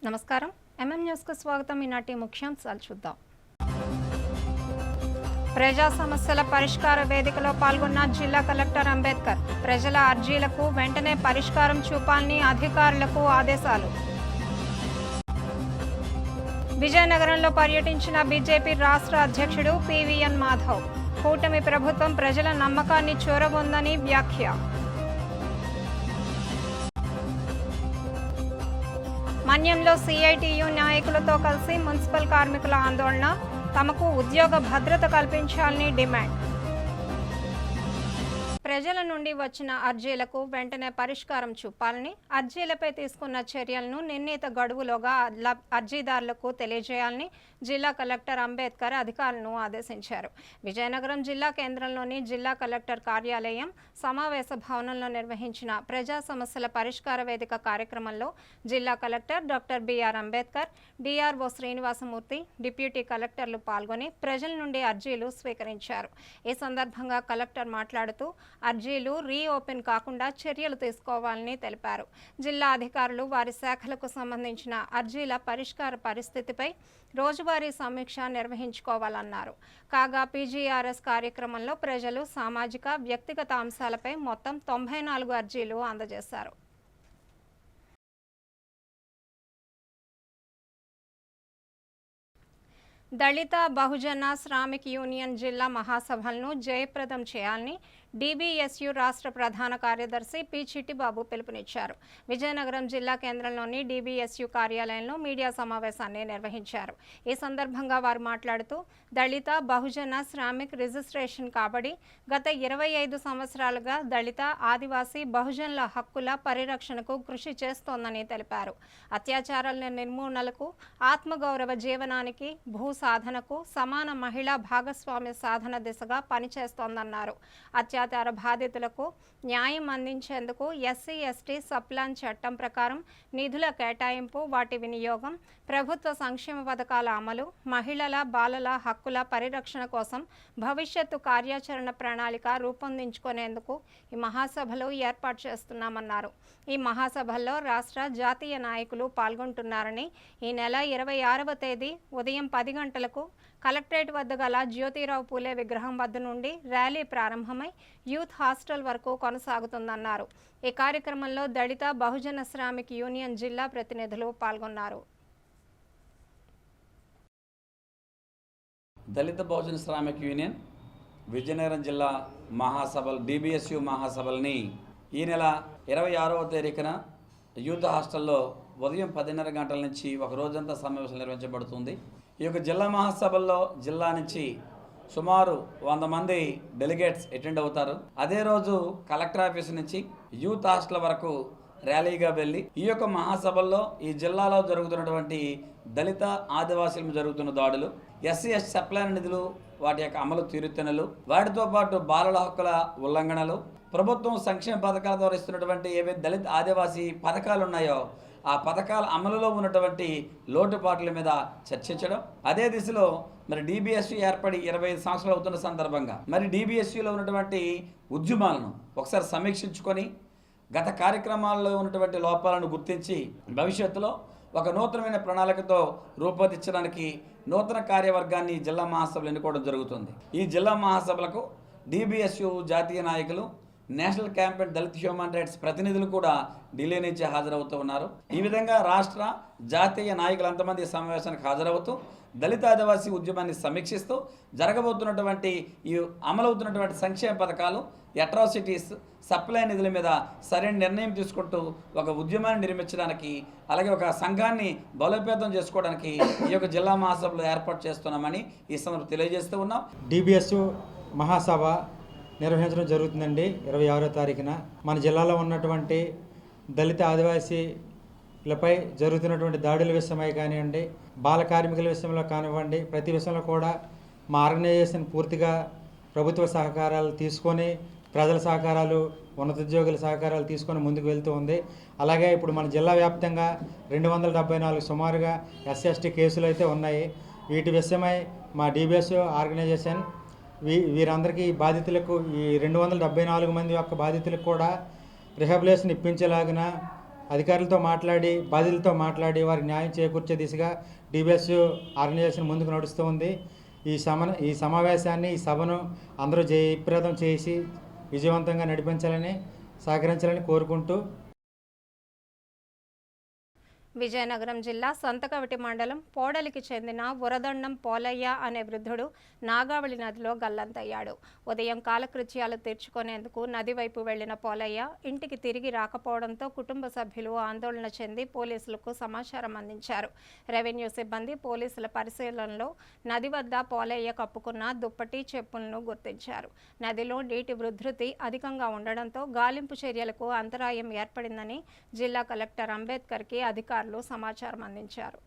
నమస్కారం MM news కు స్వాగతం. ఈనాటి ముఖ్యాంశాలు చూద్దాం. ప్రజా సమస్యల పరిష్కార వేదికలో పాల్గొన్న జిల్లా కలెక్టర్ అంబేద్కర్. ప్రజల అర్జీలకు వెంటనే పరిష్కారం చూపాలని అధికారులకు ఆదేశాలు. విజయనగరంలో పర్యటించిన బీజేపీ రాష్ట్ర అధ్యక్షుడు పివిఎన్ మాధవ్. కూటమి ప్రభుత్వం ప్రజల నమ్మకాన్ని చూరగొందని వ్యాఖ్య. మన్యంలో సిఐటియు నాయకులతో కలిసి మున్సిపల్ కార్మికుల ఆందోళన. తమకు ఉద్యోగ భద్రత కల్పించాలని డిమాండ్. ప్రజల నుండి వచ్చిన అర్జీలకు వెంటనే పరిష్కారం చూపాలని, అర్జీలపై తీసుకున్న చర్యలను నిర్ణీత గడువులోగా అర్జీదారులకు తెలియజేయాలని జిల్లా కలెక్టర్ అంబేద్కర్ అధికారులను ఆదేశించారు. విజయనగరం జిల్లా కేంద్రంలోని జిల్లా కలెక్టర్ కార్యాలయం సమావేశ భవనంలో నిర్వహించిన ప్రజా సమస్యల పరిష్కార వేదిక కార్యక్రమంలో జిల్లా collector doctor BR Ambedkar, DRO Srinivasamurthy, deputy కలెక్టర్లు పాల్గొని ప్రజల నుండి అర్జీలు స్వీకరించారు. ఈ సందర్భంగా కలెక్టర్ మాట్లాడుతూ అర్జీలు రీఓపెన్ కాకుండా చర్యలు తీసుకోవాలని తెలిపారు. జిల్లా అధికారులు వారి శాఖలకు సంబంధించిన అర్జీల పరిష్కార పరిస్థితిపై రోజువారీ సమీక్ష నిర్వహించుకోవాలన్నారు. కాగా పీజీఆర్ఎస్ కార్యక్రమంలో ప్రజలు సామాజిక, వ్యక్తిగత అంశాలపై మొత్తం 94 అర్జీలు అందజేశారు. దళిత బహుజన శ్రామిక్ యూనియన్ జిల్లా మహాసభలను జయప్రదం చేయాలని డిబిఎస్యు రాష్ట్ర ప్రధాన కార్యదర్శి పి చిట్టిబాబు పిలుపునిచ్చారు. విజయనగరం జిల్లా కేంద్రంలోని డిబిఎస్యు కార్యాలయంలో మీడియా సమావేశాన్ని నిర్వహించారు. ఈ సందర్భంగా వారు మాట్లాడుతూ దళిత బహుజన శ్రామిక్ రిజిస్ట్రేషన్ కాబడి గత 25 సంవత్సరాలుగా దళిత, ఆదివాసీ, బహుజనుల హక్కుల పరిరక్షణకు కృషి చేస్తోందని తెలిపారు. అత్యాచారాల నిర్మూలనకు, ఆత్మగౌరవ జీవనానికి, భూ సాధనకు, సమాన మహిళా భాగస్వామ్య సాధన దిశగా పనిచేస్తోందన్నారు. అత్యాచార బాధితులకు న్యాయం అందించేందుకు ఎస్సీ ఎస్టీ సప్లాన్ చట్టం ప్రకారం నిధుల కేటాయింపు, వాటి వినియోగం, ప్రభుత్వ సంక్షేమ పథకాల అమలు, మహిళల, బాలల హక్కుల పరిరక్షణ కోసం భవిష్యత్తు కార్యాచరణ ప్రణాళిక రూపొందించుకునేందుకు ఈ మహాసభలు ఏర్పాటు చేస్తున్నామన్నారు. ఈ మహాసభల్లో రాష్ట్ర, జాతీయ నాయకులు పాల్గొంటున్నారని, ఈ నెల 26వ తేదీ ఉదయం 10 గంటలకు కలెక్టరేట్ వద్ద గల జ్యోతిరావు పూలే విగ్రహం వద్ద నుండి ర్యాలీ ప్రారంభమై యూత్ హాస్టల్ వరకు కొనసాగుతుందన్నారు. ఈ కార్యక్రమంలో దళిత బహుజన శ్రామిక్ యూనియన్ జిల్లా ప్రతినిధులు పాల్గొన్నారు. దళిత బహుజన శ్రామిక్ యూనియన్ విజయనగరం జిల్లా మహాసభలు, డిబిఎస్యు మహాసభల్ని ఈ నెల 26వ తేదీన యూత్ హాస్టల్లో ఉదయం 10:30 గంటల నుంచి ఒక రోజంతా సమావేశం నిర్వహించబడుతుంది. ఈ యొక్క జిల్లా మహాసభల్లో జిల్లా నుంచి సుమారు 100 మంది డెలిగేట్స్ అటెండ్ అవుతారు. అదే రోజు కలెక్టర్ ఆఫీస్ నుంచి యూత్ హాస్టల్ వరకు ర్యాలీగా వెళ్ళి ఈ యొక్క మహాసభల్లో ఈ జిల్లాలో జరుగుతున్నటువంటి దళిత, ఆదివాసీలు జరుగుతున్న దాడులు, ఎస్సీ ఎస్టీ సప్లైన్ నిధులు వాటి యొక్క అమలు తీరుతెన్నులు, వాటితో పాటు బాలల హక్కుల ఉల్లంఘనలు, ప్రభుత్వం సంక్షేమ పథకాల ద్వారా ఇస్తున్నటువంటి ఏవైతే దళిత, ఆదివాసీ పథకాలు ఉన్నాయో ఆ పథకాల అమలులో ఉన్నటువంటి లోటుపాట్ల మీద చర్చించడం. అదే దిశలో మరి డిబిఎస్యు ఏర్పడి 25 సంవత్సరాలు అవుతున్న సందర్భంగా మరి డిబిఎస్యులో ఉన్నటువంటి ఉద్యమాలను ఒకసారి సమీక్షించుకొని గత కార్యక్రమాల్లో ఉన్నటువంటి లోపాలను గుర్తించి భవిష్యత్తులో ఒక నూతనమైన ప్రణాళికతో రూపొందించడానికి నూతన కార్యవర్గాన్ని జిల్లా మహాసభలు ఎన్నుకోవడం జరుగుతుంది. ఈ జిల్లా మహాసభలకు డిబిఎస్యు జాతీయ నాయకులు, నేషనల్ క్యాంపెయిన్ దళిత హ్యూమన్ రైట్స్ ప్రతినిధులు కూడా ఢిల్లీ నుంచి హాజరవుతూ ఉన్నారు. ఈ విధంగా రాష్ట్ర, జాతీయ నాయకులు అంతమంది సమావేశానికి హాజరవుతూ దళిత, ఆదివాసీ ఉద్యమాన్ని సమీక్షిస్తూ జరగబోతున్నటువంటి ఈ అమలవుతున్నటువంటి సంక్షేమ పథకాలు, అట్రాసిటీస్, సప్లై నిధుల మీద సరైన నిర్ణయం తీసుకుంటూ ఒక ఉద్యమాన్ని నిర్మించడానికి, అలాగే ఒక సంఘాన్ని బలోపేతం చేసుకోవడానికి ఈ యొక్క జిల్లా మహాసభలు ఏర్పాటు చేస్తున్నామని ఈ సందర్భంగా తెలియజేస్తూ ఉన్నాం. డిబిఎస్యు మహాసభ నిర్వహించడం జరుగుతుందండి 26వ తారీఖున. మన జిల్లాలో ఉన్నటువంటి దళిత, ఆదివాసీలపై జరుగుతున్నటువంటి దాడుల విషయమై కానివ్వండి, బాల కార్మికుల విషయంలో కానివ్వండి, ప్రతి విషయంలో కూడా మా ఆర్గనైజేషన్ పూర్తిగా ప్రభుత్వ సహకారాలు తీసుకొని, ప్రజల సహకారాలు, ఉన్నతోద్యోగుల సహకారాలు తీసుకొని ముందుకు వెళ్తూ ఉంది. అలాగే ఇప్పుడు మన జిల్లా వ్యాప్తంగా 274 సుమారుగా ఎస్సీ కేసులు అయితే ఉన్నాయి. వీటి విషయమై మా డిబిఎస్యు ఆర్గనైజేషన్ వీరందరికీ బాధితులకు, ఈ 274 మంది యొక్క బాధితులకు కూడా రిహాబిలేషన్ ఇప్పించేలాగిన అధికారులతో మాట్లాడి బాధితులతో మాట్లాడి వారికి న్యాయం చేకూర్చే దిశగా డిబిఎస్యు ఆర్గనైజేషన్ ముందుకు నడుస్తూ ఉంది. ఈ సమావేశాన్ని ఈ సభను అందరూ జయప్రదం చేసి విజయవంతంగా నడిపించాలని సహకరించాలని కోరుకుంటూ విజయనగరం జిల్లా సంతకవిటి మండలం పోడలికి చెందిన వరదండం పోలయ్య అనే వృద్ధుడు నాగావళి నదిలో గల్లంతయ్యాడు. ఉదయం కాలకృత్యాలు తీర్చుకునేందుకు నది వైపు వెళ్లిన పోలయ్య ఇంటికి తిరిగి రాకపోవడంతో కుటుంబ సభ్యులు ఆందోళన చెంది పోలీసులకు సమాచారం అందించారు. రెవెన్యూ సిబ్బంది పోలీసుల పరిశీలనలో నది వద్ద పోలయ్య కప్పుకున్న దుప్పటి చెప్పులను గుర్తించారు. నదిలో నీటి ఉధృతి అధికంగా ఉండడంతో గాలింపు చర్యలకు అంతరాయం ఏర్పడిందని జిల్లా కలెక్టర్ అంబేద్కర్కి అధికారులు సమాచారం అందించారు.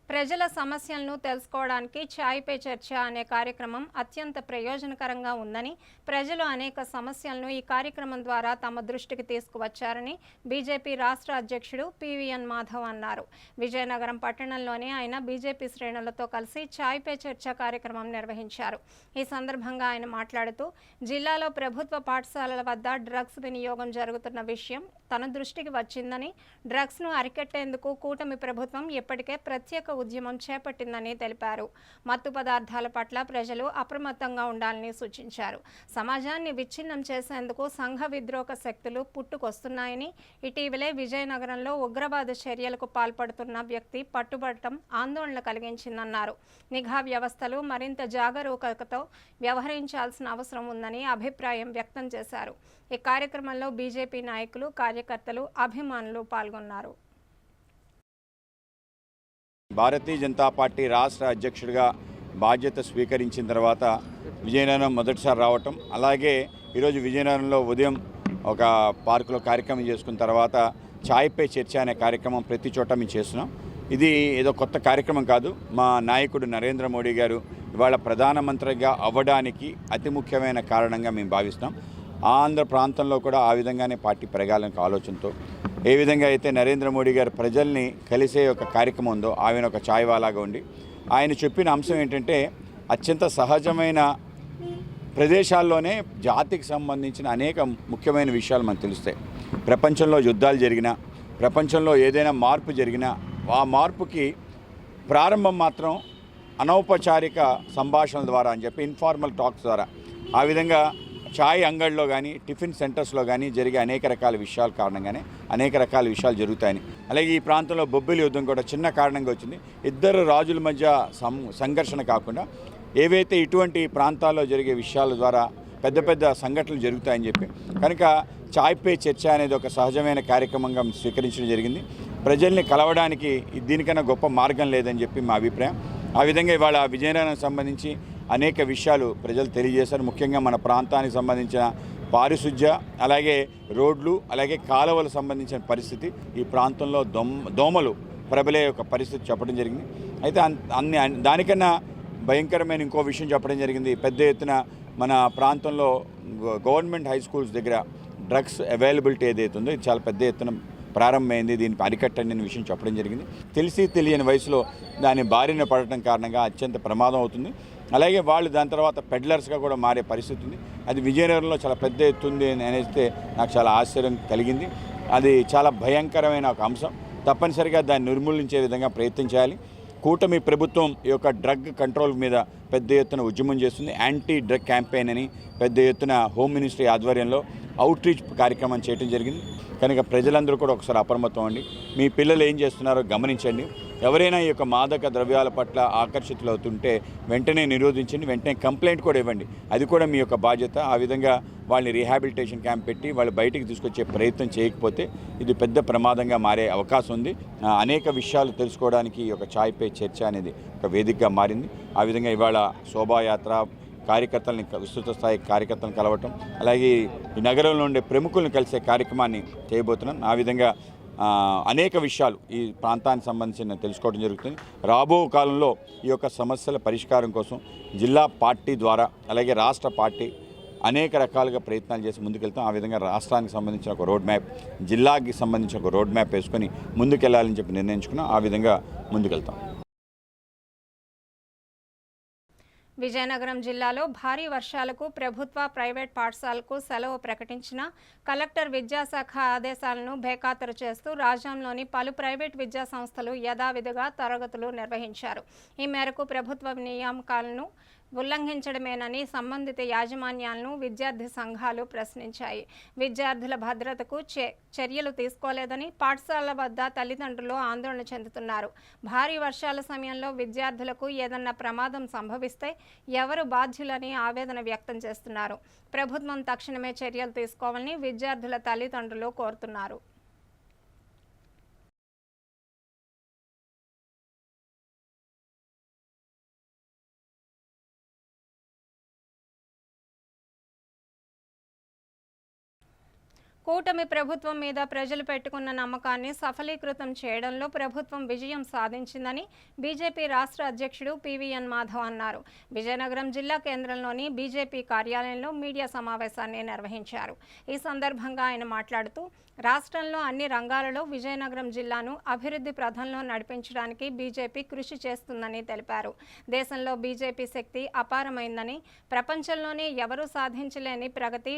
ప్రజల సమస్యలను తెలుసుకోవడానికి ఛాయ్ పే చర్చ అనే కార్యక్రమం అత్యంత ప్రయోజనకరంగా ఉందని, ప్రజలు అనేక సమస్యలను ఈ కార్యక్రమం ద్వారా తమ దృష్టికి తీసుకువచ్చారని బీజేపీ రాష్ట్ర అధ్యక్షుడు పివిఎన్ మాధవ్ అన్నారు. విజయనగరం పట్టణంలోని ఆయన బీజేపీ శ్రేణులతో కలిసి ఛాయ్ పే చర్చ కార్యక్రమం నిర్వహించారు. ఈ సందర్భంగా ఆయన మాట్లాడుతూ, జిల్లాలో ప్రభుత్వ పాఠశాలల వద్ద డ్రగ్స్ వినియోగం జరుగుతున్న విషయం తన దృష్టికి వచ్చిందని, డ్రగ్స్ను అరికట్టేందుకు కూటమి ప్రభుత్వం ఇప్పటికే ప్రత్యేక ఉద్యమం చేపట్టిందని తెలిపారు. మత్తు పదార్థాల పట్ల ప్రజలు అప్రమత్తంగా ఉండాలని సూచించారు. సమాజాన్ని విచ్ఛిన్నం చేసేందుకు సంఘ విద్రోహ శక్తులు పుట్టుకొస్తున్నాయని, ఇటీవలే విజయనగరంలో ఉగ్రవాద చర్యలకు పాల్పడుతున్న వ్యక్తి పట్టుబడటం ఆందోళన కలిగించిందన్నారు. నిఘా వ్యవస్థలు మరింత జాగరూకతతో వ్యవహరించాల్సిన అవసరం ఉందని అభిప్రాయం వ్యక్తం చేశారు. ఈ కార్యక్రమంలో బీజేపీ నాయకులు, కార్యకర్తలు, అభిమానులు పాల్గొన్నారు. భారతీయ జనతా పార్టీ రాష్ట్ర అధ్యక్షుడిగా బాధ్యత స్వీకరించిన తర్వాత విజయనగరం మొదటిసారి రావటం, అలాగే ఈరోజు విజయనగరంలో ఉదయం ఒక పార్కులో కార్యక్రమం చేసుకున్న తర్వాత ఛాయ్ పే చర్చ అనే కార్యక్రమం ప్రతి చోట మేము చేస్తున్నాం. ఇది ఏదో కొత్త కార్యక్రమం కాదు. మా నాయకుడు నరేంద్ర మోడీ గారు ఇవాళ ప్రధానమంత్రిగా అవ్వడానికి అతి ముఖ్యమైన కారణంగా మేము భావిస్తున్నాం. ఆంధ్ర ప్రాంతంలో కూడా ఆ విధంగానే పార్టీ పెరగాలని ఆలోచనతో, ఏ విధంగా అయితే నరేంద్ర మోడీ గారు ప్రజల్ని కలిసే ఒక కార్యక్రమం ఉందో ఆయన ఒక ఛాయ్వాలాగా ఉండి ఆయన చెప్పిన అంశం ఏంటంటే, అత్యంత సహజమైన ప్రదేశాల్లోనే జాతికి సంబంధించిన అనేక ముఖ్యమైన విషయాలు మనకు తెలుస్తాయి. ప్రపంచంలో యుద్ధాలు జరిగినా, ప్రపంచంలో ఏదైనా మార్పు జరిగినా ఆ మార్పుకి ప్రారంభం మాత్రం అనౌపచారిక సంభాషణల ద్వారా అని చెప్పి, ఇన్ఫార్మల్ టాక్స్ ద్వారా, ఆ విధంగా ఛాయ్ అంగడిలో కానీ టిఫిన్ సెంటర్స్లో కానీ జరిగే అనేక రకాల విషయాల కారణంగానే అనేక రకాల విషయాలు జరుగుతాయని, అలాగే ఈ ప్రాంతంలో బొబ్బిలి యుద్ధం కూడా చిన్న కారణంగా వచ్చింది. ఇద్దరు రాజుల మధ్య సంఘర్షణ కాకుండా ఏవైతే ఇటువంటి ప్రాంతాల్లో జరిగే విషయాల ద్వారా పెద్ద పెద్ద సంఘటనలు జరుగుతాయని చెప్పి కనుక ఛాయ్ పే చర్చ అనేది ఒక సహజమైన కార్యక్రమంగా స్వీకరించడం జరిగింది. ప్రజల్ని కలవడానికి దీనికన్నా గొప్ప మార్గం లేదని చెప్పి మా అభిప్రాయం. ఆ విధంగా ఇవాళ విజయనగరానికి సంబంధించి అనేక విషయాలు ప్రజలు తెలియజేశారు. ముఖ్యంగా మన ప్రాంతానికి సంబంధించిన పారిశుధ్య, అలాగే రోడ్లు, అలాగే కాలువలకు సంబంధించిన పరిస్థితి, ఈ ప్రాంతంలో దోమలు ప్రబలే ఒక పరిస్థితి చెప్పడం జరిగింది. అయితే దానికన్నా భయంకరమైన ఇంకో విషయం చెప్పడం జరిగింది. పెద్ద ఎత్తున మన ప్రాంతంలో గవర్నమెంట్ హై స్కూల్స్ దగ్గర డ్రగ్స్ అవైలబిలిటీ ఏదైతే ఉందో ఇది చాలా పెద్ద ఎత్తున ప్రారంభమైంది, దీనికి అరికట్టండి అనే విషయం చెప్పడం జరిగింది. తెలిసి తెలియని వయసులో దాని బారిన పడటం కారణంగా అత్యంత ప్రమాదం అవుతుంది. అలాగే వాళ్ళు దాని తర్వాత పెడ్లర్స్గా కూడా మారే పరిస్థితి ఉంది. అది విజయనగరంలో చాలా పెద్ద ఎత్తుంది అనేస్తే నాకు చాలా ఆశ్చర్యం కలిగింది. అది చాలా భయంకరమైన ఒక అంశం. తప్పనిసరిగా దాన్ని నిర్మూలించే విధంగా ప్రయత్నం చేయాలి. కూటమి ప్రభుత్వం ఈ యొక్క డ్రగ్ కంట్రోల్ మీద పెద్ద ఎత్తున ఉద్యమం చేస్తుంది. యాంటీ డ్రగ్ క్యాంపెయిన్ అని పెద్ద ఎత్తున హోమ్ మినిస్ట్రీ ఆధ్వర్యంలో అవుట్ రీచ్ కార్యక్రమం చేయడం జరిగింది. కనుక ప్రజలందరూ కూడా ఒకసారి అప్రమత్తం అండి. మీ పిల్లలు ఏం చేస్తున్నారో గమనించండి. ఎవరైనా ఈ యొక్క మాదక ద్రవ్యాల పట్ల ఆకర్షితులవుతుంటే వెంటనే నిరోధించండి, వెంటనే కంప్లైంట్ కూడా ఇవ్వండి. అది కూడా మీ యొక్క బాధ్యత. ఆ విధంగా వాళ్ళని రీహాబిలిటేషన్ క్యాంప్ పెట్టి వాళ్ళు బయటికి తీసుకొచ్చే ప్రయత్నం చేయకపోతే ఇది పెద్ద ప్రమాదంగా మారే అవకాశం ఉంది. అనేక విషయాలు తెలుసుకోవడానికి ఈ యొక్క ఛాయ్ పే చర్చ అనేది ఒక వేదికగా మారింది. ఆ విధంగా ఇవాళ శోభాయాత్ర కార్యకర్తలని, విస్తృత స్థాయి కార్యకర్తలను కలవటం, అలాగే ఈ నగరంలో ఉండే ప్రముఖులను కలిసే కార్యక్రమాన్ని చేయబోతున్నాం. ఆ విధంగా అనేక విషయాలు ఈ ప్రాంతానికి సంబంధించిన తెలుసుకోవడం జరుగుతుంది. రాబో కాలంలో ఈ యొక్క సమస్యల పరిష్కారం కోసం జిల్లా పార్టీ ద్వారా, అలాగే రాష్ట్ర పార్టీ అనేక రకాలుగా ప్రయత్నాలు చేసి ముందుకెళ్తాం. ఆ విధంగా రాష్ట్రానికి సంబంధించిన ఒక రోడ్ మ్యాప్, జిల్లాకి సంబంధించిన ఒక రోడ్ మ్యాప్ వేసుకొని ముందుకెళ్లాలని చెప్పి నిర్ణయించుకున్నాం. ఆ విధంగా ముందుకెళ్తాం. విజయనగరం జిల్లాలో భారీ వర్షాలకు ప్రభుత్వ ప్రైవేట్ పాఠశాలకు సెలవు ప్రకటించిన కలెక్టర్ విద్యాశాఖ ఆదేశాలను బేఖాతరు చేస్తూ రాజ్యంలోని పలు ప్రైవేట్ విద్యా సంస్థలు యథావిధిగా తరగతులు నిర్వహించారు. ఈ మేరకు ప్రభుత్వ నియామకాలను ఉల్లంఘించడమేనని సంబంధిత యాజమాన్యాలను విద్యార్థి సంఘాలు ప్రశ్నించాయి. విద్యార్థుల భద్రతకు చర్యలు తీసుకోలేదని పాఠశాలల వద్ద తల్లిదండ్రులు ఆందోళన చెందుతున్నారు. భారీ వర్షాల సమయంలో విద్యార్థులకు ఏదన్నా ప్రమాదం సంభవిస్తే ఎవరు బాధ్యులని ఆవేదన వ్యక్తం చేస్తున్నారు. ప్రభుత్వం తక్షణమే చర్యలు తీసుకోవాలని విద్యార్థుల తల్లిదండ్రులు కోరుతున్నారు. కూటమి ప్రభుత్వం మీద ప్రజలు పెట్టుకున్న నమ్మకాన్ని సఫలీకృతం చేయడంలో ప్రభుత్వం విజయం సాధించిందని బీజేపీ రాష్ట్ర అధ్యక్షుడు పివిఎన్ మాధవ్ అన్నారు. విజయనగరం జిల్లా కేంద్రంలోని బీజేపీ కార్యాలయంలో మీడియా సమావేశాన్ని నిర్వహించారు. ఈ సందర్భంగా ఆయన మాట్లాడుతూ రాష్ట్రంలో అన్ని రంగాలలో విజయనగరం జిల్లాను అభివృద్ధి పథంలో నడిపించడానికి బీజేపీ కృషి చేస్తుందని తెలిపారు. దేశంలో బీజేపీ శక్తి అపారమైందని, ప్రపంచంలోనే ఎవరూ సాధించలేని ప్రగతి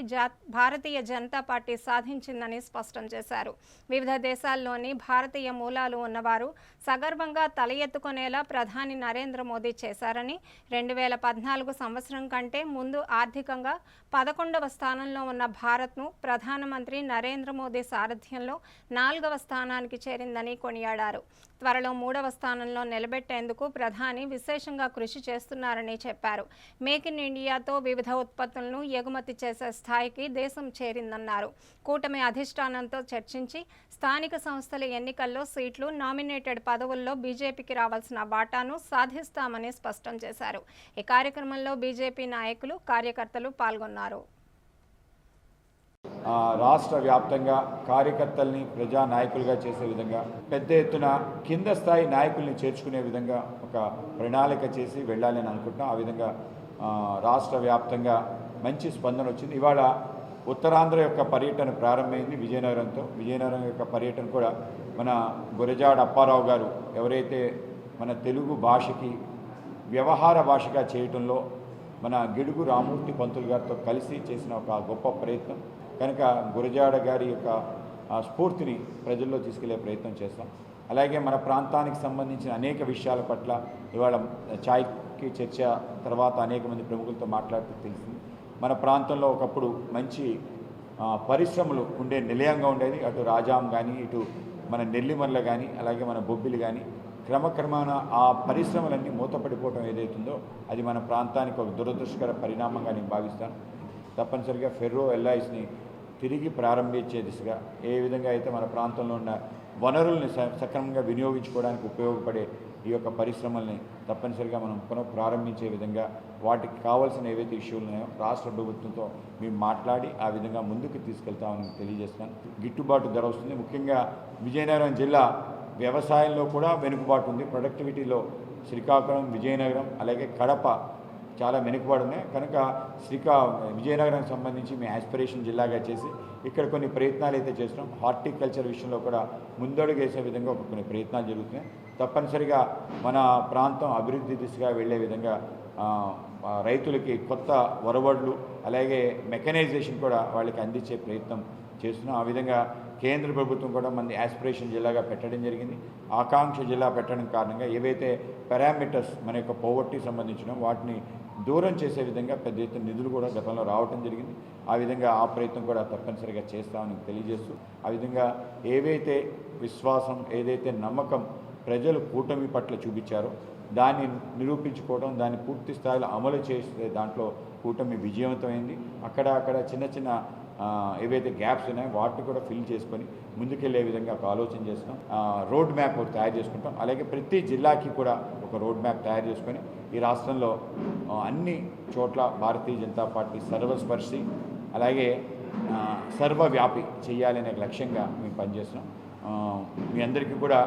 భారతీయ జనతా పార్టీ సాధించిందని స్పష్టం చేశారు. వివిధ దేశాల్లోని భారతీయ మూలాలు ఉన్నవారు సగర్వంగా తల ఎత్తుకునేలా ప్రధాని నరేంద్ర మోదీ చేశారని, 2014 సంవత్సరం కంటే ముందు ఆర్థికంగా 11వ స్థానంలో ఉన్న భారత్ను ప్రధానమంత్రి నరేంద్ర మోదీ సారథ్యంలో 4వ స్థానానికి చేరిందని కొనియాడారు. త్వరలో 3వ స్థానంలో నిలబెట్టేందుకు ప్రధాని విశేషంగా కృషి చేస్తున్నారని చెప్పారు. మేక్ ఇన్ ఇండియాతో వివిధ ఉత్పత్తులను ఎగుమతి చేసే స్థాయికి దేశం చేరిందన్నారు. కూటమి అధిష్టానంతో చర్చించి స్థానిక సంస్థల ఎన్నికల్లో సీట్లు, నామినేటెడ్ పదవుల్లో బీజేపీకి రావాల్సిన వాటాను సాధిస్తామని స్పష్టం చేశారు. ఈ కార్యక్రమంలో బీజేపీ నాయకులు, కార్యకర్తలు పాల్గొన్నారు. రాష్ట్ర వ్యాప్తంగా కార్యకర్తల్ని ప్రజా నాయకులుగా చేసే విధంగా పెద్ద ఎత్తున కింద స్థాయి నాయకుల్ని చేర్చుకునే విధంగా ఒక ప్రణాళిక చేసి వెళ్ళాలని అనుకుంటున్నాం. ఆ విధంగా రాష్ట్ర వ్యాప్తంగా మంచి స్పందన వచ్చింది. ఇవాళ ఉత్తరాంధ్ర యొక్క పర్యటన ప్రారంభమైంది విజయనగరంతో. విజయనగరం యొక్క పర్యటన కూడా మన గురజాడ అప్పారావు గారు ఎవరైతే మన తెలుగు భాషకి వ్యవహార భాషగా చేయటంలో మన గిడుగు రామూర్తి పంతులు గారితో కలిసి చేసిన ఒక గొప్ప ప్రయత్నం కనుక గురజాడ గారి యొక్క స్ఫూర్తిని ప్రజల్లో తీసుకెళ్లే ప్రయత్నం చేస్తాం. అలాగే మన ప్రాంతానికి సంబంధించిన అనేక విషయాల పట్ల ఇవాళ ఛాయ్కి చర్చ తర్వాత అనేక మంది ప్రముఖులతో మాట్లాడుతూ తెలిసింది. మన ప్రాంతంలో ఒకప్పుడు మంచి పరిశ్రమలు ఉండే నిలయంగా ఉండేది. అటు రాజాం కానీ, ఇటు మన నెల్లిమర్ల కానీ, అలాగే మన బొబ్బిలి కానీ క్రమక్రమాన ఆ పరిశ్రమలన్నీ మూతపడిపోవడం ఏదైతుందో అది మన ప్రాంతానికి ఒక దురదృష్టకర పరిణామంగా నేను భావిస్తాను. తప్పనిసరిగా ఫెర్రో ఎల్ఐస్ని తిరిగి ప్రారంభించే దిశగా ఏ విధంగా అయితే మన ప్రాంతంలో ఉన్న వనరుల్ని సక్రమంగా వినియోగించుకోవడానికి ఉపయోగపడే ఈ యొక్క పరిశ్రమల్ని తప్పనిసరిగా మనం పునః ప్రారంభించే విధంగా వాటికి కావాల్సిన ఏవైతే ఇష్యూలు ఉన్నాయో రాష్ట్ర ప్రభుత్వంతో మేము మాట్లాడి ఆ విధంగా ముందుకు తీసుకెళ్తామని తెలియజేస్తున్నాను. గిట్టుబాటు ధర వస్తుంది. ముఖ్యంగా విజయనగరం జిల్లా వ్యవసాయంలో కూడా వెనుకబాటు ఉంది. ప్రొడక్టివిటీలో శ్రీకాకుళం, విజయనగరం అలాగే కడప చాలా వెనుకబాటు ఉన్నాయి. కనుక విజయనగరానికి సంబంధించి మేము యాస్పిరేషన్ జిల్లాగా చేసి ఇక్కడ కొన్ని ప్రయత్నాలు అయితే చేస్తున్నాం. హార్టికల్చర్ విషయంలో కూడా ముందడుగు వేసే విధంగా కొన్ని ప్రయత్నాలు జరుగుతున్నాయి. తప్పనిసరిగా మన ప్రాంతం అభివృద్ధి దిశగా వెళ్ళే విధంగా రైతులకి కొత్త వరవడ్లు అలాగే మెకనైజేషన్ కూడా వాళ్ళకి అందించే ప్రయత్నం చేస్తున్నాం. ఆ విధంగా కేంద్ర ప్రభుత్వం కూడా మన యాస్పిరేషన్ జిల్లాగా పెట్టడం జరిగింది. ఆకాంక్ష జిల్లా పెట్టడం కారణంగా ఏవైతే పారామీటర్స్ మన యొక్క పోవర్టీకి సంబంధించిన వాటిని దూరం చేసే విధంగా పెద్ద ఎత్తున నిధులు కూడా గతంలో రావడం జరిగింది. ఆ విధంగా ఆ ప్రయత్నం కూడా తప్పనిసరిగా చేస్తామని తెలియజేస్తూ ఆ విధంగా ఏవైతే విశ్వాసం, ఏదైతే నమ్మకం ప్రజలు కూటమి పట్ల చూపించారో దాన్ని నిరూపించుకోవడం, దాన్ని పూర్తి స్థాయిలో అమలు చేసే దాంట్లో కూటమి విజయవంతమైంది. అక్కడ చిన్న చిన్న ఏవైతే గ్యాప్స్ ఉన్నాయో వాటిని కూడా ఫిల్ చేసుకొని ముందుకెళ్లే విధంగా ఒక ఆలోచన చేస్తున్నాం. రోడ్ మ్యాప్ ఒకటి తయారు చేసుకుంటాం. అలాగే ప్రతి జిల్లాకి కూడా ఒక రోడ్ మ్యాప్ తయారు చేసుకొని ఈ రాష్ట్రంలో అన్ని చోట్ల భారతీయ జనతా పార్టీ సర్వస్పర్శి అలాగే సర్వవ్యాపి చేయాలనే లక్ష్యంగా మేము పనిచేస్తున్నాం. మీ అందరికీ కూడా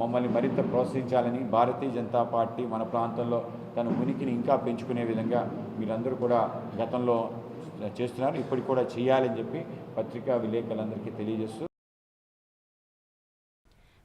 మమ్మల్ని మరింత ప్రోత్సహించాలని, భారతీయ జనతా పార్టీ మన ప్రాంతంలో తన ఉనికిని ఇంకా పెంచుకునే విధంగా మీరందరూ కూడా గతంలో చేస్తున్నారు, ఇప్పటికి కూడా చేయాలని చెప్పి పత్రికా విలేకరులందరికీ తెలియజేస్తూ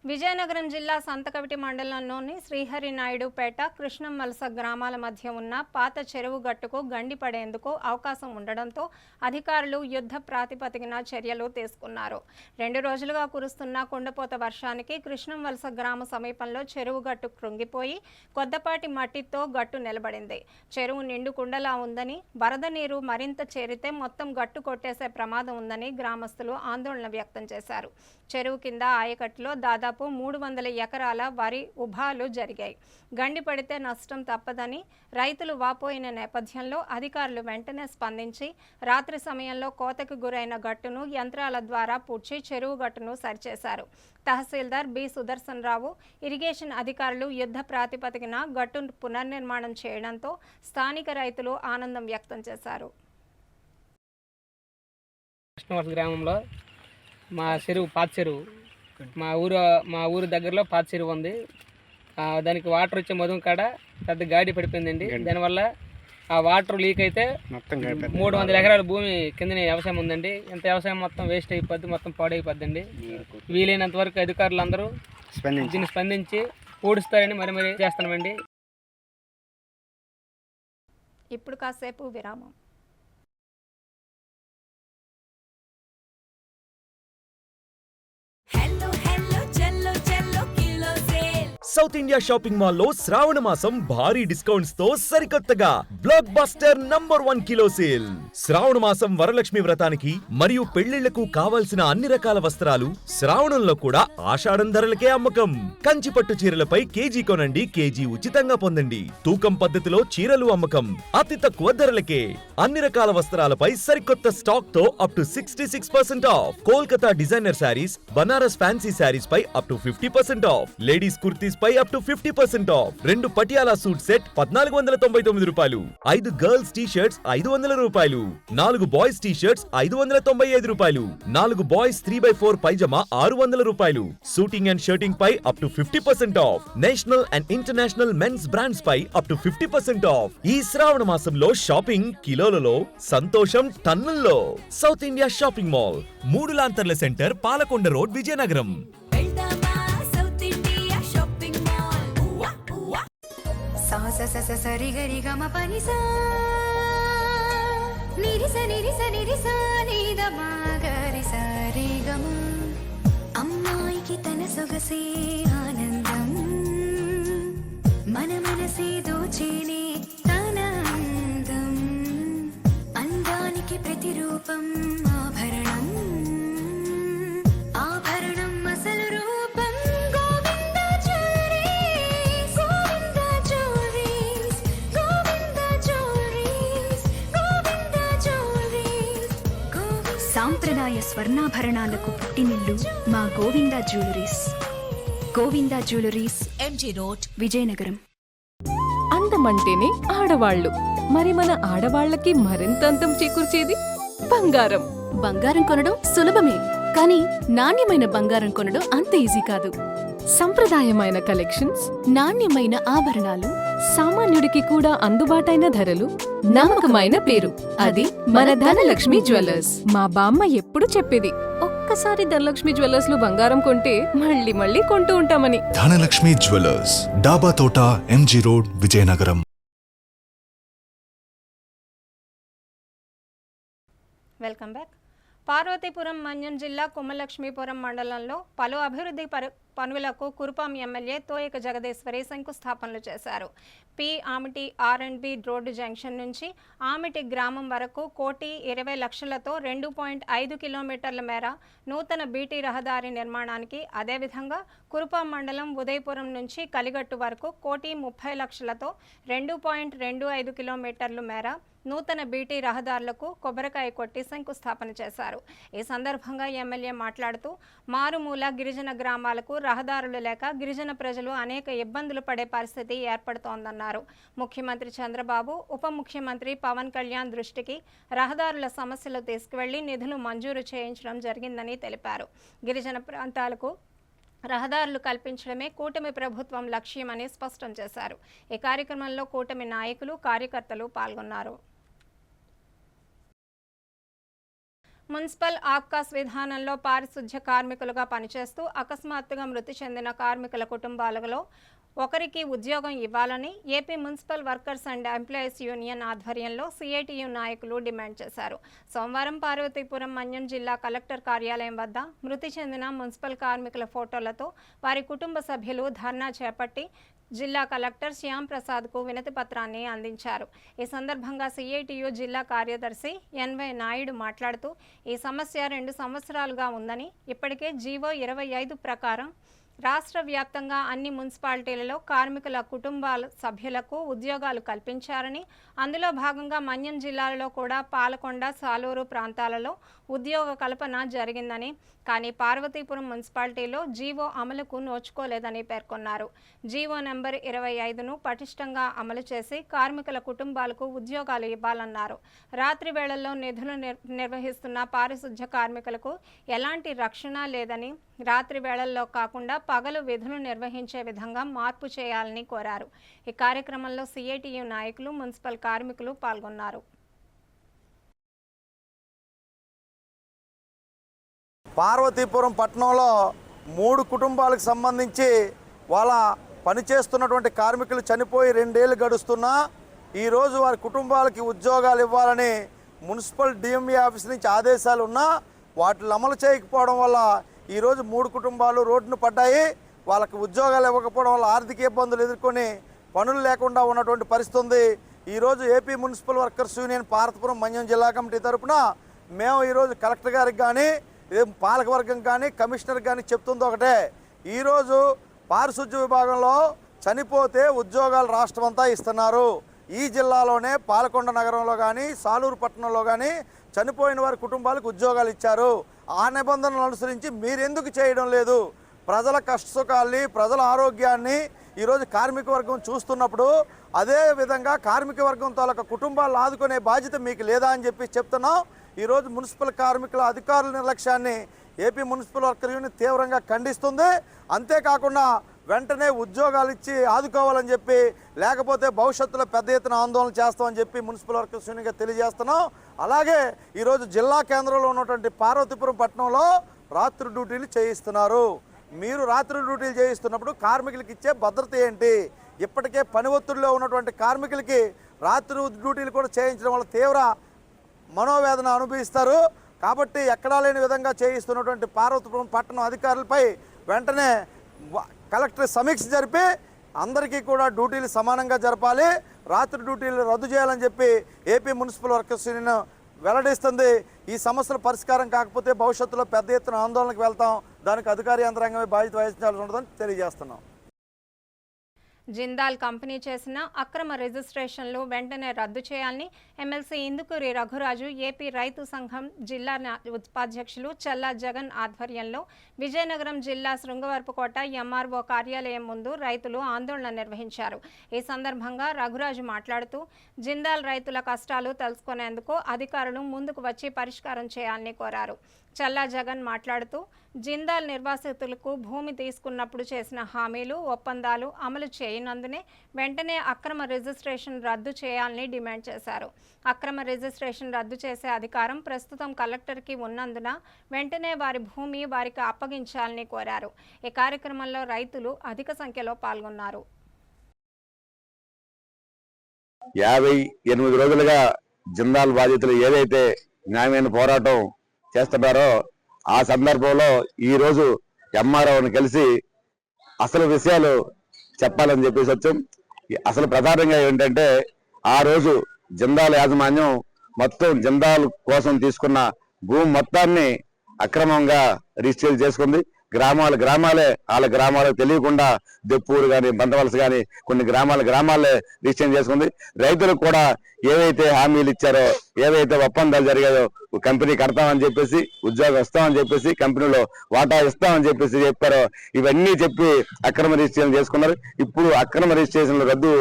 విజయనగరం జిల్లా సంతకవిటి మండలంలోని శ్రీహరినాయుడుపేట కృష్ణంవలస గ్రామాల మధ్య ఉన్న పాత చెరువు గట్టుకు గండి పడేందుకు అవకాశం ఉండడంతో అధికారులు యుద్ధ ప్రాతిపదికన చర్యలు తీసుకున్నారు. 2 రోజులుగా కురుస్తున్న కుండపోత వర్షానికి కృష్ణంవలస గ్రామ సమీపంలో చెరువు గట్టు కృంగిపోయి కొద్దపాటి మట్టితో గట్టు నిలబడింది. చెరువు నిండు కుండలా ఉందని, వరద నీరు మరింత చేరితే మొత్తం గట్టు కొట్టేసే ప్రమాదం ఉందని గ్రామస్తులు ఆందోళన వ్యక్తం చేశారు. చెరువు కింద ఆయకట్టులో దాదాపు 300 ఎకరాల వరి ఉభాలు జరిగాయి. గండి పడితే నష్టం తప్పదని రైతులు వాపోయిన నేపథ్యంలో అధికారులు వెంటనే స్పందించి రాత్రి సమయంలో కోతకు గురైన గట్టును యంత్రాల ద్వారా పూడ్చి చెరువు గట్టును సరిచేశారు. తహసీల్దార్ బి సుదర్శన్ రావు, ఇరిగేషన్ అధికారులు యుద్ధ ప్రాతిపదికన గట్టును పునర్నిర్మాణం చేయడంతో స్థానిక రైతులు ఆనందం వ్యక్తం చేశారు. కృష్ణవలస గ్రామంలో మా చెరువు పాత చెరువు మా ఊరు దగ్గరలో పాత చెరువు ఉంది. దానికి వాటర్ వచ్చే మధుం కాడ పెద్ద గాడి పడిపోయిందండి. దానివల్ల ఆ వాటర్ లీక్ అయితే 300 ఎకరాల భూమి కిందనే వ్యవసాయం ఉందండి. ఇంత వ్యవసాయం మొత్తం వేస్ట్ అయిపోద్ది, మొత్తం పాడైపోద్దండి. వీలైనంత వరకు అధికారులు అందరూ దీన్ని స్పందించి పూడుస్తారని మరి చేస్తున్నామండి. ఇప్పుడు కాసేపు విరామం. సౌత్ ఇండియా షాపింగ్ మాల్ లో శ్రావణ మాసం భారీ డిస్కౌంట్స్ తో సరికొత్తగా బ్లాక్ బస్టర్ #1 కిలో సేల్. శ్రావణ మాసం వరలక్ష్మి వ్రతానికి మరియు పెళ్లిళ్లకు కావాల్సిన అన్ని రకాల వస్త్రాలు శ్రావణంలో కూడా ఆషాఢం ధరలకే అమ్మకం. కంచి పట్టు చీరలపై కేజీ కొనండి, కేజీ ఉచితంగా పొందండి. తూకం పద్ధతిలో చీరలు అమ్మకం, అతి తక్కువ ధరలకే. అన్ని రకాల వస్త్రాలపై సరికొత్త స్టాక్ తో up to 66% off. Kolkata designer sarees, Banaras fancy sarees పై up to 50% off. Ladies kurtis పై up to 50% off. 2 Patiala suit set 1499 రూపాయలు. 5 గర్ల్స్ టీ షర్ట్స్ 500 రూపాయలు. 4 బాయ్స్ టీ షర్ట్స్ 595 రూపాయలు. 4 బాయ్స్ 3x4 పైజమా 600 రూపాయలు. షూటింగ్ అండ్ షర్టింగ్ పై up to 50% off. National and international men's brands పై up to 50% off. ఈ శ్రావణ మాసంలో shopping కిలోలలో, సంతోషం టన్నుల్లో. సౌత్ ఇండియా షాపింగ్ మాల్, 3 లాంతర్ల సెంటర్, పాలకొండ రోడ్, విజయనగరం. సరి గరి గమ పని సా నిరి స నిరి స నిరి సా నిద మా గరి సరి గమ. అమ్మాయికి తన సొగసే ఆనందం, మన మనసే దోచేనే తన అందం. అందానికి ప్రతిరూపం ఆభరణం, ఆభరణం అసలు రూపం. Govinda jewelleries, Govinda jewelleries, Govinda jewelleries, Govinda jewelleries. సాంప్రదాయ స్వర్ణాభరణాలకు పుట్టినిల్లు మా Govinda jewelleries. Govinda jewelleries, MG road, Vizianagaram. అందమంటేనే ఆడవాళ్ళు, మరి మన ఆడవాళ్ళకి మరింత అందం చేకూర్చేది బంగారం. బంగారం కొనడం సులభమే, కానీ నాణ్యమైన బంగారం కొనడం అంత ఈజీ కాదు. సంప్రదాయమైన కలెక్షన్స్, నాణ్యమైన ఆభరణాలు, సామాన్యుడికి కూడా అందుబాటైన ధరలు, నమ్మకమైన పేరు, అది మన ధనలక్ష్మి జ్యువెలర్స్. మా బామ్మ ఎప్పుడు చెప్పేది, ఒక్కసారి ధనలక్ష్మి జ్యువెలర్స్ లో బంగారం కొంటే మళ్ళీ మళ్ళీ కొంటూ ఉంటామని. Dhanalakshmi jewellers, Daba Thota, MG road, Vizianagaram. Welcome back. Parvathipuram Manyam జిల్లా కుమ్మలక్ష్మీపురం మండలంలో పలు అభివృద్ధి పనులకు కురుపాం ఎమ్మెల్యే తోయక జగదీశ్వరి శంకుస్థాపనలు చేశారు. ఆమిటి R&B రోడ్డు జంక్షన్ నుంచి ఆమిటి గ్రామం వరకు 1,20,00,000తో 2.5 కిలోమీటర్ల మేర నూతన బీటీ రహదారి నిర్మాణానికి, అదేవిధంగా కురుపాం మండలం ఉదయపురం నుంచి కలిగట్టు వరకు 1,30,00,000తో 2.25 కిలోమీటర్ల మేర నూతన బీటీ రహదారులకు కొబ్బరికాయ కొట్టి శంకుస్థాపన చేశారు. ఈ సందర్భంగా ఎమ్మెల్యే మాట్లాడుతూ మారుమూల గిరిజన గ్రామాలకు రహదారులు లేక గిరిజన ప్రజలు అనేక ఇబ్బందులు పడే పరిస్థితి ఏర్పడుతోందన్నారు. ముఖ్యమంత్రి చంద్రబాబు, ఉప ముఖ్యమంత్రి పవన్ కళ్యాణ్ దృష్టికి రహదారుల సమస్యలు తీసుకువెళ్లి నిధులు మంజూరు చేయించడం జరిగిందని తెలిపారు. గిరిజన ప్రాంతాలకు రహదారులు కల్పించడమే కూటమి ప్రభుత్వం లక్ష్యమని స్పష్టం చేశారు. ఈ కార్యక్రమంలో కూటమి నాయకులు, కార్యకర్తలు పాల్గొన్నారు. మున్సిపల్ ఆబ్కాస్ విధానంలో పారిశుధ్య కార్మికులుగా పనిచేస్తూ అకస్మాత్తుగా మృతి చెందిన కార్మికుల కుటుంబాలలో ఒకరికి ఉద్యోగం ఇవ్వాలని AP municipal workers and employees union ఆధ్వర్యంలో సిఐటియు నాయకులు డిమాండ్ చేశారు. సోమవారం పార్వతీపురం మన్యం జిల్లా కలెక్టర్ కార్యాలయం వద్ద మృతి చెందిన మున్సిపల్ కార్మికుల ఫోటోలతో వారి కుటుంబ సభ్యులు ధర్నా చేపట్టి జిల్లా కలెక్టర్ శ్యామ్ ప్రసాద్కు వినతి పత్రాన్ని అందించారు. ఈ సందర్భంగా సిఐటియు జిల్లా కార్యదర్శి ఎన్వై నాయుడు మాట్లాడుతూ ఈ సమస్య 2 సంవత్సరాలుగా ఉందని, ఇప్పటికే జీవో 25 ప్రకారం రాష్ట్ర వ్యాప్తంగా అన్ని మున్సిపాలిటీలలో కార్మికుల కుటుంబాల సభ్యులకు ఉద్యోగాలు కల్పించారని, అందులో భాగంగా మన్యం జిల్లాలో కూడా పాలకొండ, సాలూరు ప్రాంతాలలో ఉద్యోగ కల్పన జరిగిందని, కానీ పార్వతీపురం మున్సిపాలిటీలో జీవో అమలుకు నోచుకోలేదని పేర్కొన్నారు. జీవో నెంబర్ 25ను పటిష్టంగా అమలు చేసి కార్మికుల కుటుంబాలకు ఉద్యోగాలు ఇవ్వాలన్నారు. రాత్రి వేళల్లో నిధులు నిర్వహిస్తున్న పారిశుధ్య కార్మికులకు ఎలాంటి రక్షణ లేదని, రాత్రి వేళల్లో కాకుండా పగలు విధులు నిర్వహించే విధంగా మార్పు చేయాలని కోరారు. ఈ కార్యక్రమంలో సిఐటియు నాయకులు, మున్సిపల్ కార్మికులు పాల్గొన్నారు. పార్వతీపురం పట్టణంలో 3 కుటుంబాలకు సంబంధించి వాళ్ళ పనిచేస్తున్నటువంటి కార్మికులు చనిపోయి 2 ఏళ్ళు గడుస్తున్నా ఈరోజు వారి కుటుంబాలకి ఉద్యోగాలు ఇవ్వాలని మున్సిపల్ డిఎంఈ ఆఫీస్ నుంచి ఆదేశాలు ఉన్నా వాటిని అమలు చేయకపోవడం వల్ల ఈరోజు 3 కుటుంబాలు రోడ్డును పడ్డాయి. వాళ్ళకి ఉద్యోగాలు ఇవ్వకపోవడం వల్ల ఆర్థిక ఇబ్బందులు ఎదుర్కొని పనులు లేకుండా ఉన్నటువంటి పరిస్థితి ఉంది. ఈరోజు AP municipal workers union Parvathipuram Manyam జిల్లా కమిటీ తరఫున మేము ఈరోజు కలెక్టర్ గారికి కానీ పాలకవర్గం కానీ కమిషనర్ కానీ చెప్తుంది ఒకటే, ఈరోజు పారిశుధ్య విభాగంలో చనిపోతే ఉద్యోగాలు రాష్ట్రం అంతా ఇస్తున్నారు. ఈ జిల్లాలోనే పాలకొండ నగరంలో కానీ సాలూరు పట్టణంలో కానీ చనిపోయిన వారి కుటుంబాలకు ఉద్యోగాలు ఇచ్చారు. ఆ నిబంధనలు అనుసరించి మీరెందుకు చేయడం లేదు? ప్రజల కష్టసుఖాల్ని, ప్రజల ఆరోగ్యాన్ని ఈరోజు కార్మిక వర్గం చూస్తున్నప్పుడు అదే విధంగా కార్మిక వర్గం తాలూకా కుటుంబాలను ఆదుకునే బాధ్యత మీకు లేదా అని చెప్పి చెప్తున్నాం. ఈరోజు మున్సిపల్ కార్మికుల అధికారుల నిర్లక్ష్యాన్ని ఏపీ మున్సిపల్ వర్కర్ యూనియన్ తీవ్రంగా ఖండిస్తుంది. అంతేకాకుండా వెంటనే ఉద్యోగాలు ఇచ్చి ఆదుకోవాలని చెప్పి, లేకపోతే భవిష్యత్తులో పెద్ద ఎత్తున ఆందోళన చేస్తామని చెప్పి మున్సిపల్ వర్కర్స్ యూనియన్గా తెలియజేస్తున్నాం. అలాగే ఈరోజు జిల్లా కేంద్రంలో ఉన్నటువంటి పార్వతీపురం పట్టణంలో రాత్రి డ్యూటీలు చేయిస్తున్నారు. మీరు రాత్రి డ్యూటీలు చేయిస్తున్నప్పుడు కార్మికులకి ఇచ్చే భద్రత ఏంటి? ఇప్పటికే పని ఒత్తిడిలో ఉన్నటువంటి కార్మికులకి రాత్రి డ్యూటీలు కూడా చేయించడం వల్ల తీవ్ర మనోవేదన అనుభవిస్తారు. కాబట్టి ఎక్కడా లేని విధంగా చేయిస్తున్నటువంటి పార్వతీపురం పట్టణం అధికారులపై వెంటనే కలెక్టర్ సమీక్ష జరిపి అందరికీ కూడా డ్యూటీలు సమానంగా జరపాలి, రాత్రి డ్యూటీలు రద్దు చేయాలని చెప్పి ఏపీ మున్సిపల్ వర్కర్స్ యూనియన్ వెల్లడిస్తుంది. ఈ సమస్యల పరిష్కారం కాకపోతే భవిష్యత్తులో పెద్ద ఎత్తున ఆందోళనకు వెళ్తాం. దానికి అధికార యంత్రాంగమే బాధ్యత వహించాల్సి ఉంటుందని తెలియజేస్తున్నాం. జిందాల్ కంపెనీ చేసిన అక్రమ రిజిస్ట్రేషన్లు వెంటనే రద్దు చేయాలని ఎమ్మెల్సీ ఇందుకూరి రఘురాజు ఏపీ రైతు సంఘం జిల్లా ఉపాధ్యక్షులు చల్లా జగన్ ఆధ్వర్యంలో విజయనగరం జిల్లా శృంగవరపుకోట ఎంఆర్ఓ కార్యాలయం ముందు రైతులు ఆందోళన నిర్వహించారు. ఈ సందర్భంగా రఘురాజు మాట్లాడుతూ జిందాల్ రైతుల కష్టాలు తెలుసుకునేందుకు అధికారులు ముందుకు వచ్చి పరిష్కారం చేయాలని కోరారు. చల్లా జగన్ మాట్లాడుతూ జిందాల్ నిర్వాసితులకు భూమి తీసుకున్నప్పుడు చేసిన హామీలు, ఒప్పందాలు అమలు చేయనందునే వెంటనే అక్రమ రిజిస్ట్రేషన్ రద్దు చేయాలని డిమాండ్ చేశారు. అక్రమ రిజిస్ట్రేషన్ రద్దు చేసే అధికారం ప్రస్తుతం కలెక్టర్కి ఉన్నందున వెంటనే వారి భూమి వారికి అప్పగించాలని కోరారు. ఈ కార్యక్రమంలో రైతులు అధిక సంఖ్యలో పాల్గొన్నారు. 58 రోజులుగా జిందాల్ బాధితులు ఏదైతే న్యాయమైన పోరాటం చేస్తున్నారో ఆ సందర్భంలో ఈ రోజు ఎంఆర్ఓని కలిసి అసలు విషయాలు చెప్పాలని చెప్పేసి వచ్చాం. అసలు ప్రధానంగా ఏంటంటే ఆ రోజు జిందాల్ యాజమాన్యం మొత్తం జిందాల్ కోసం తీసుకున్న భూమి మొత్తాన్ని అక్రమంగా రిజిస్టర్ చేసుకుంది. గ్రామాలే వాళ్ళ గ్రామాలకు తెలియకుండా దెప్పూరు కానీ బందవలస కానీ కొన్ని గ్రామాలే రిజిస్టర్ చేసుకుంది. రైతులకు కూడా ఏవైతే హామీలు ఇచ్చారో, ఏవైతే ఒప్పందాలు జరిగాయో, కంపెనీ కడతామని చెప్పేసి, ఉద్యోగం ఇస్తామని చెప్పేసి, కంపెనీలో వాటా ఇస్తామని చెప్పేసి చెప్పారో ఇవన్నీ చెప్పి అక్రమ రిజిస్ట్రేషన్ చేసుకున్నారు. ఇప్పుడు అక్రమ రిజిస్ట్రేషన్లు రద్దు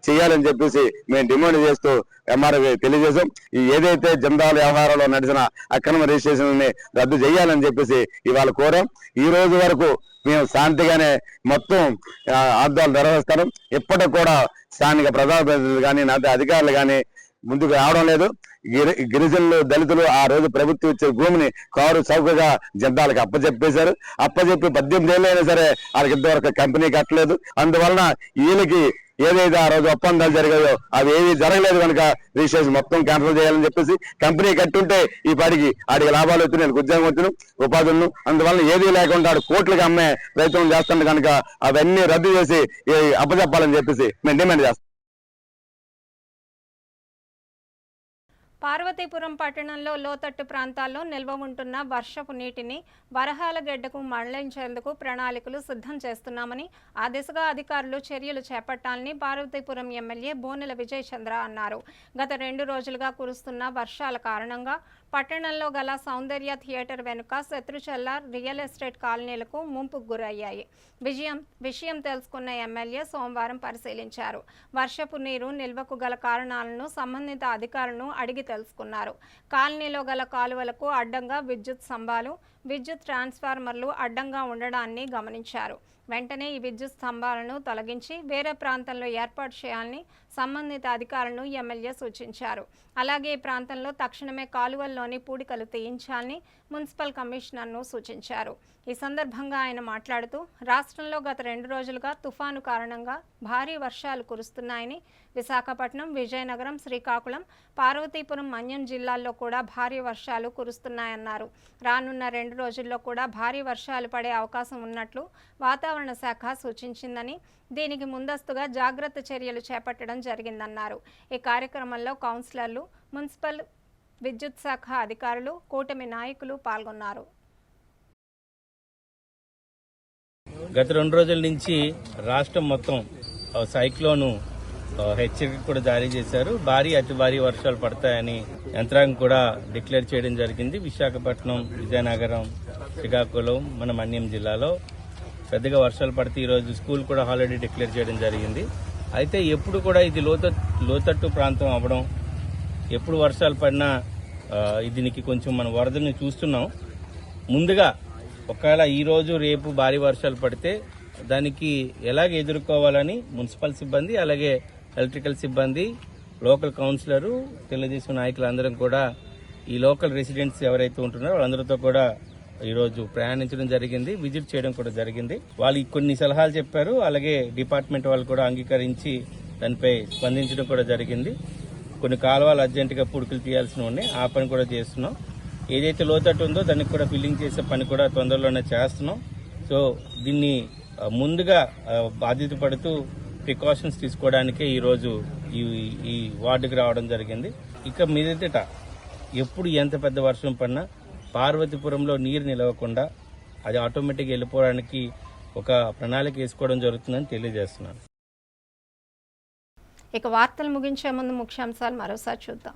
చేయాలని చెప్పేసి మేము డిమాండ్ చేస్తూ ఎంఆర్ఓ తెలియజేశాం. ఏదైతే జిందాల్ వ్యవహారంలో నడిచిన అక్రమ రిజిస్ట్రేషన్ని రద్దు చేయాలని చెప్పేసి ఇవాళ కోరాం. ఈ రోజు వరకు మేము శాంతిగానే మొత్తం ఆందోళన నిర్వహిస్తాం. ఇప్పటికి కూడా స్థానిక ప్రజాప్రతినిధులు కానీ, అధికారులు కానీ ముందుకు రావడం లేదు. గిరిజనులు దళితులు ఆ రోజు ప్రభుత్వం ఇచ్చే భూమిని కారు చౌకగా జందాలకు అప్పచెప్పేశారు. అప్పచెప్పి 18 ఏళ్ళు అయినా సరే వాళ్ళకి ఇంతవరకు కంపెనీ కట్టలేదు. అందువలన వీళ్ళకి ఏదైతే ఆ రోజు ఒప్పందాలు జరిగాయో అవి ఏవి జరగలేదు కనుక రిజిస్ట్రేషన్ మొత్తం క్యాన్సిల్ చేయాలని చెప్పేసి కంపెనీ కట్టుంటే ఈ పాటికి ఆడికి లాభాలు వచ్చినాయి, నేను ఉద్యోగం వచ్చును, ఉపాధులను. అందువలన ఏదీ లేకుండా ఆడు కోట్లుగా అమ్మే ప్రయత్నం చేస్తుండే కనుక అవన్నీ రద్దు చేసి అప్పచెప్పాలని చెప్పేసి మేము డిమాండ్ చేస్తాం. పార్వతీపురం పట్టణంలో లోతట్టు ప్రాంతాల్లో నిల్వ ఉంటున్న వర్షపు నీటిని వరహాల గెడ్డకు మళ్లించేందుకు ప్రణాళికలు సిద్ధం చేస్తున్నామని, ఆ దిశగా అధికారులు చర్యలు చేపట్టాలని పార్వతీపురం ఎమ్మెల్యే బోనెల విజయ్ చంద్ర అన్నారు. గత 2 రోజులుగా కురుస్తున్న వర్షాల కారణంగా పట్టణంలో గల సౌందర్య థియేటర్ వెనుక శత్రుచల్ల రియల్ ఎస్టేట్ కాలనీలకు ముంపుకు గురయ్యాయి. విషయం తెలుసుకున్న ఎమ్మెల్యే సోమవారం పరిశీలించారు. వర్షపు నీరు నిల్వకు గల కారణాలను సంబంధిత అధికారులను అడిగి తెలుసుకున్నారు. కాలనీలో గల కాలువలకు అడ్డంగా విద్యుత్ స్తంభాలు, విద్యుత్ ట్రాన్స్ఫార్మర్లు అడ్డంగా ఉండడాన్ని గమనించారు. వెంటనే ఈ విద్యుత్ స్తంభాలను తొలగించి వేరే ప్రాంతంలో ఏర్పాటు చేయాలని సంబంధిత అధికారులను ఎమ్మెల్యే సూచించారు. అలాగే ఈ ప్రాంతంలో తక్షణమే కాలువల్లోని పూడికలు తీయించాలని మున్సిపల్ కమిషనర్ను సూచించారు. ఈ సందర్భంగా ఆయన మాట్లాడుతూ, రాష్ట్రంలో గత 2 రోజులుగా తుఫాను కారణంగా భారీ వర్షాలు కురుస్తున్నాయని, విశాఖపట్నం, విజయనగరం, శ్రీకాకుళం, పార్వతీపురం, మన్యం జిల్లాల్లో కూడా భారీ వర్షాలు కురుస్తున్నాయన్నారు. రానున్న 2 రోజుల్లో కూడా భారీ వర్షాలు పడే అవకాశం ఉన్నట్లు వాతావరణ శాఖ సూచించిందని, దీనికి ముందస్తుగా జాగ్రత్త చర్యలు చేపట్టడం జరిగిందన్నారు. ఈ కార్యక్రమంలో కౌన్సిలర్లు, మున్సిపల్ విద్యుత్ శాఖ అధికారులు, కూటమి నాయకులు పాల్గొన్నారు. గత 2 రోజుల నుంచి రాష్ట్రం మొత్తం సైక్లోను హెచ్చరిక కూడా జారీ చేశారు. భారీ అతి భారీ వర్షాలు పడతాయని యంత్రాంగం కూడా డిక్లేర్ చేయడం జరిగింది. విశాఖపట్నం, విజయనగరం, శ్రీకాకుళం, మన మన్యం జిల్లాలో పెద్దగా వర్షాలు పడితే ఈరోజు స్కూల్ కూడా హాలిడే డిక్లేర్ చేయడం జరిగింది. అయితే ఎప్పుడు కూడా ఇది లోతట్టు ప్రాంతం అవ్వడం, ఎప్పుడు వర్షాలు పడినా దీనికి కొంచెం మనం వరదల్ని చూస్తున్నాం. ముందుగా ఒకవేళ ఈరోజు రేపు భారీ వర్షాలు పడితే దానికి ఎలాగ ఎదుర్కోవాలని మున్సిపల్ సిబ్బంది, అలాగే ఎలక్ట్రికల్ సిబ్బంది, లోకల్ కౌన్సిలరు, తెలుగుదేశం నాయకులందరం కూడా ఈ లోకల్ రెసిడెంట్స్ ఎవరైతే ఉంటున్నారో వాళ్ళందరితో కూడా ఈరోజు ప్రయాణించడం జరిగింది, విజిట్ చేయడం కూడా జరిగింది. వాళ్ళు కొన్ని సలహాలు చెప్పారు, అలాగే డిపార్ట్మెంట్ వాళ్ళు కూడా అంగీకరించి దానిపై స్పందించడం కూడా జరిగింది. కొన్ని కాలువలు అర్జెంటుగా పూడికలు తీయాల్సినవి ఉన్నాయి, ఆ పని కూడా చేస్తున్నాం. ఏదైతే లోతట్టు ఉందో దానికి కూడా ఫిల్లింగ్ చేసే పని కూడా తొందరలోనే చేస్తున్నాం. సో దీన్ని ముందుగా బాధ్యత పడుతూ ప్రికాషన్స్ తీసుకోవడానికే ఈరోజు ఈ వార్డుకి రావడం జరిగింది. ఇక మీదట ఎప్పుడు ఎంత పెద్ద వర్షం పడినా పార్వతీపురంలో నీరు నిలవకుండా అది ఆటోమేటిక్గా వెళ్ళిపోవడానికి ఒక ప్రణాళిక వేసుకోవడం జరుగుతుందని తెలియజేస్తున్నాను. ఇక వార్తలు ముగించే ముందు ముఖ్యాంశాలు మరోసారి చూద్దాం.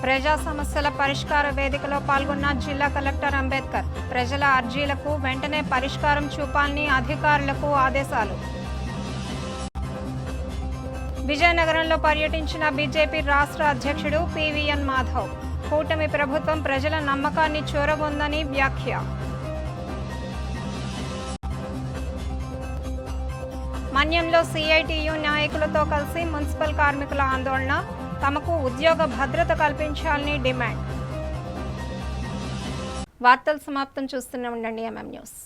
ప్రజా సమస్యల పరిష్కార వేదికలో పాల్గొన్న జిల్లా కలెక్టర్ అంబేద్కర్. ప్రజల అర్జీలకు వెంటనే పరిష్కారం చూపాలని అధికారులకు ఆదేశాలు. విజయనగరంలో పర్యటించిన బీజేపీ రాష్ట్ర అధ్యక్షుడు పివిఎన్ మాధవ్. కూటమి ప్రభుత్వం ప్రజల నమ్మకాన్ని చూరగొందని వ్యాఖ్య. మన్యంలో సిఐటియు నాయకులతో కలిసి మున్సిపల్ కార్మికుల ఆందోళన. తమకు ఉద్యోగ భద్రత కల్పించాలని డిమాండ్. వార్తలు సమాప్తం. చూస్తూనే ఉండండి MM న్యూస్.